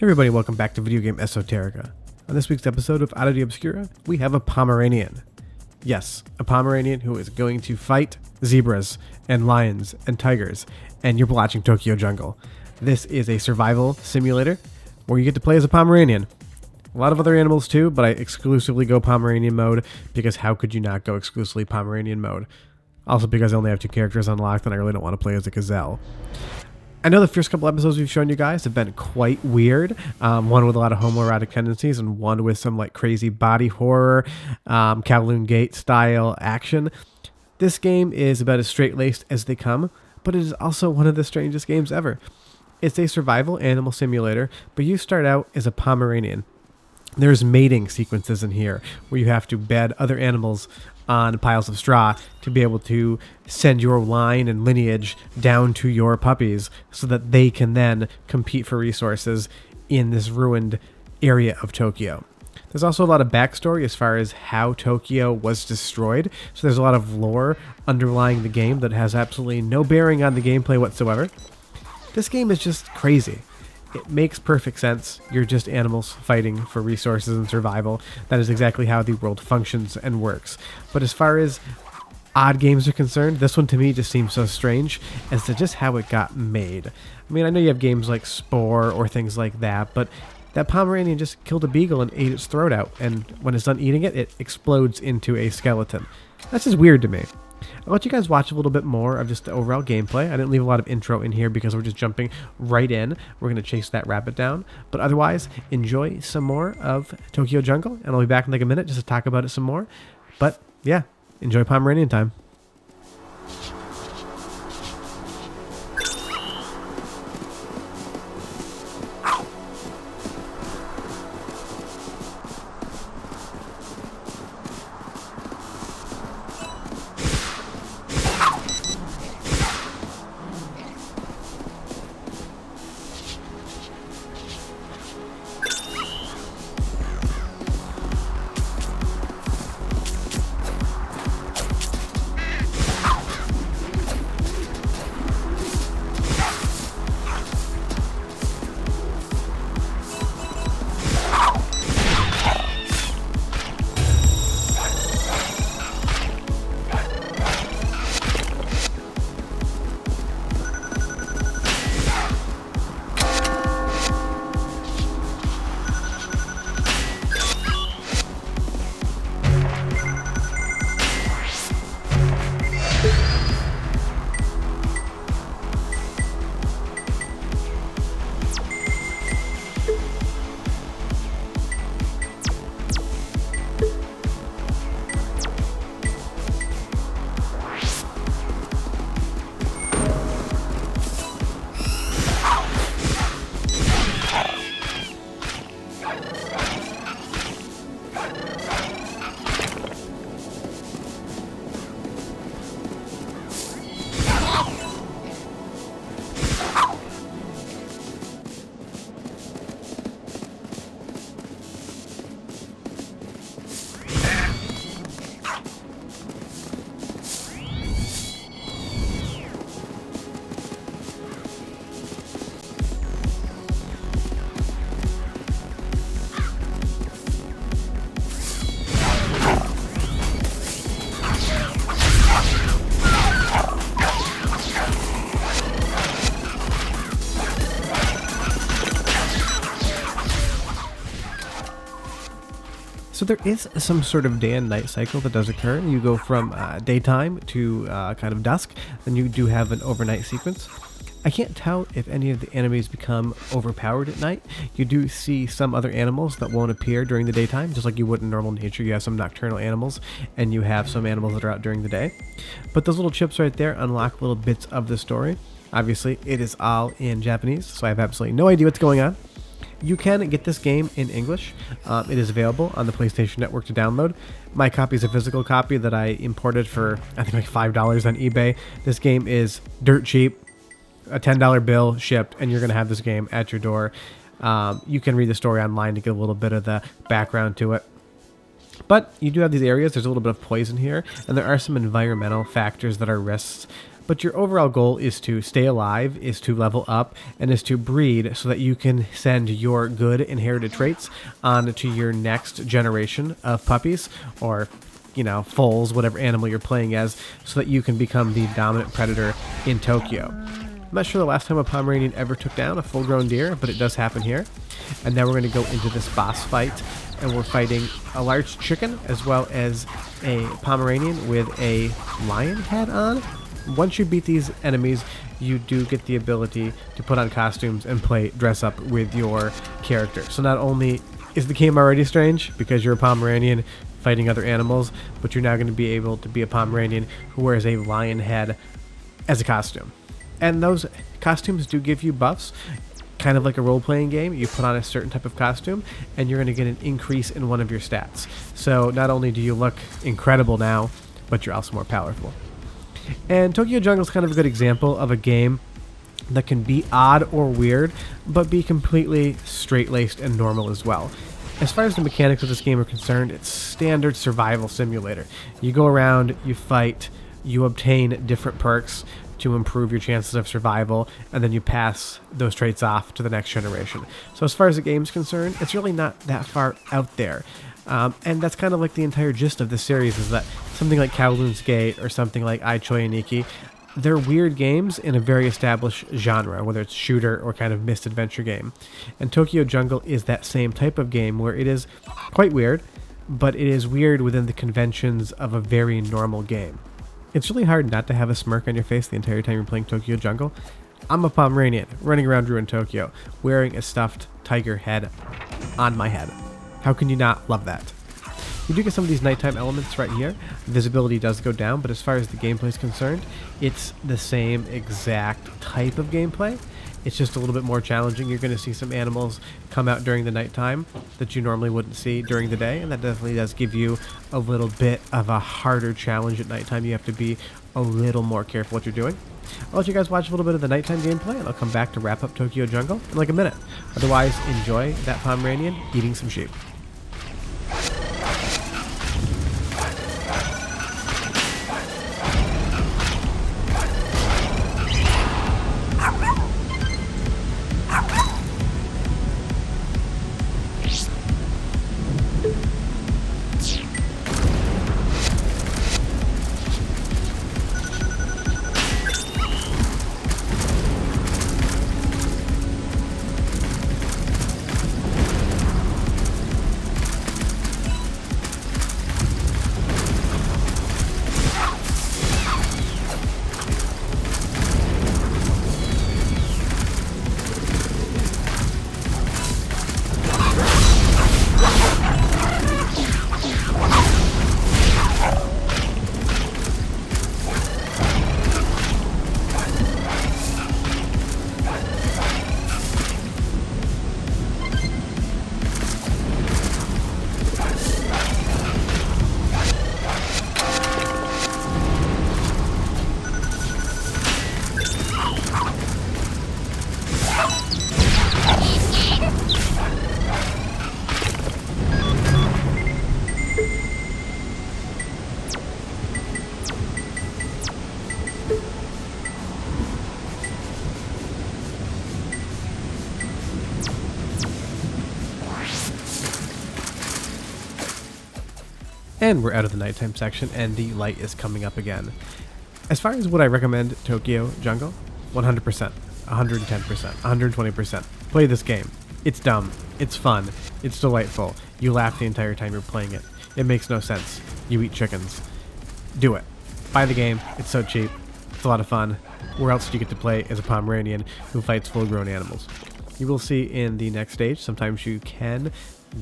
Everybody, welcome back to Video Game Esoterica. On this week's episode of Oddity Obscura, we have a Pomeranian. Yes, a Pomeranian who is going to fight zebras and lions and tigers, and you're watching Tokyo Jungle. This is a survival simulator where you get to play as a Pomeranian. A lot of other animals too, but I exclusively go Pomeranian mode because how could you not go exclusively Pomeranian mode? Also because I only have 2 characters unlocked and I really don't want to play as a gazelle. I know the first couple episodes we've shown you guys have been quite weird. One with a lot of homoerotic tendencies and one with some like crazy body horror, Kowloon Gate style action. This game is about as straight-laced as they come, but it is also one of the strangest games ever. It's a survival animal simulator, but you start out as a Pomeranian. There's mating sequences in here where you have to bed other animals on piles of straw to be able to send your line and lineage down to your puppies so that they can then compete for resources in this ruined area of Tokyo. There's also a lot of backstory as far as how Tokyo was destroyed, so there's a lot of lore underlying the game that has absolutely no bearing on the gameplay whatsoever. This game is just crazy. It makes perfect sense. You're just animals fighting for resources and survival. That is exactly how the world functions and works. But as far as odd games are concerned, this one to me just seems so strange as to just how it got made. I mean, I know you have games like Spore or things like that, but that Pomeranian just killed a beagle and ate its throat out, and when it's done eating it, it explodes into a skeleton. That's just weird to me. I'll let you guys watch a little bit more of just the overall gameplay. I didn't leave a lot of intro in here because we're just jumping right in. We're going to chase that rabbit down. But otherwise, enjoy some more of Tokyo Jungle, and I'll be back in like a minute just to talk about it some more. But yeah, enjoy Pomeranian time. So there is some sort of day and night cycle that does occur. You go from daytime to kind of dusk, then you do have an overnight sequence. I can't tell if any of the enemies become overpowered at night. You do see some other animals that won't appear during the daytime, just like you would in normal nature. You have some nocturnal animals, and you have some animals that are out during the day. But those little chips right there unlock little bits of the story. Obviously, it is all in Japanese, so I have absolutely no idea what's going on. You can get this game in English. It is available on the PlayStation Network to download. My copy is a physical copy that I imported for, I think, like $5 on eBay. This game is dirt cheap. A $10 bill shipped, and you're going to have this game at your door. You can read the story online to get a little bit of the background to it. But you do have these areas. There's a little bit of poison here, and there are some environmental factors that are risks. But your overall goal is to stay alive, is to level up, and is to breed so that you can send your good inherited traits on to your next generation of puppies, or foals, whatever animal you're playing as, so that you can become the dominant predator in Tokyo. I'm not sure the last time a Pomeranian ever took down a full-grown deer, but it does happen here. And now we're going to go into this boss fight, and we're fighting a large chicken as well as a Pomeranian with a lion head on. Once you beat these enemies, you do get the ability to put on costumes and play dress up with your character. So not only is the game already strange because you're a Pomeranian fighting other animals, but you're now going to be able to be a Pomeranian who wears a lion head as a costume. And those costumes do give you buffs, kind of like a role-playing game. You put on a certain type of costume, and you're going to get an increase in one of your stats. So not only do you look incredible now, but you're also more powerful. And Tokyo Jungle is kind of a good example of a game that can be odd or weird, but be completely straight-laced and normal as well. As far as the mechanics of this game are concerned, it's standard survival simulator. You go around, you fight, you obtain different perks to improve your chances of survival, and then you pass those traits off to the next generation. So as far as the game's concerned, it's really not that far out there. And that's kind of like the entire gist of this series, is that something like Kowloon's Gate or something like Ai Choi Aniki, they're weird games in a very established genre, whether it's shooter or kind of mist-adventure game. And Tokyo Jungle is that same type of game where it is quite weird, but it is weird within the conventions of a very normal game. It's really hard not to have a smirk on your face the entire time you're playing Tokyo Jungle. I'm a Pomeranian running around ruined Tokyo, wearing a stuffed tiger head on my head. How can you not love that? You do get some of these nighttime elements right here. Visibility does go down, but as far as the gameplay is concerned, it's the same exact type of gameplay. It's just a little bit more challenging. You're going to see some animals come out during the nighttime that you normally wouldn't see during the day, and that definitely does give you a little bit of a harder challenge at nighttime. You have to be a little more careful what you're doing. I'll let you guys watch a little bit of the nighttime gameplay, and I'll come back to wrap up Tokyo Jungle in like a minute. Otherwise, enjoy that Pomeranian eating some sheep. And we're out of the nighttime section, and the light is coming up again. As far as what I recommend Tokyo Jungle, 100%, 110%, 120%. Play this game. It's dumb. It's fun. It's delightful. You laugh the entire time you're playing it. It makes no sense. You eat chickens. Do it. Buy the game. It's so cheap. It's a lot of fun. Where else do you get to play as a Pomeranian who fights full-grown animals? You will see in the next stage, sometimes you can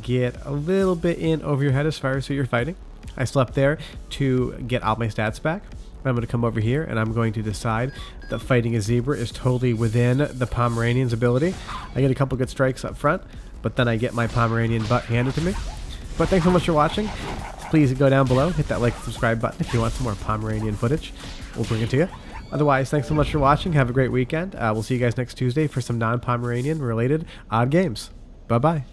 get a little bit in over your head as far as who you're fighting. I slept there to get all my stats back. I'm going to come over here and I'm going to decide that fighting a zebra is totally within the Pomeranian's ability. I get a couple good strikes up front, but then I get my Pomeranian butt handed to me. But thanks so much for watching. Please go down below, hit that like and subscribe button if you want some more Pomeranian footage. We'll bring it to you. Otherwise, thanks so much for watching. Have a great weekend. We'll see you guys next Tuesday for some non-Pomeranian related odd games. Bye-bye.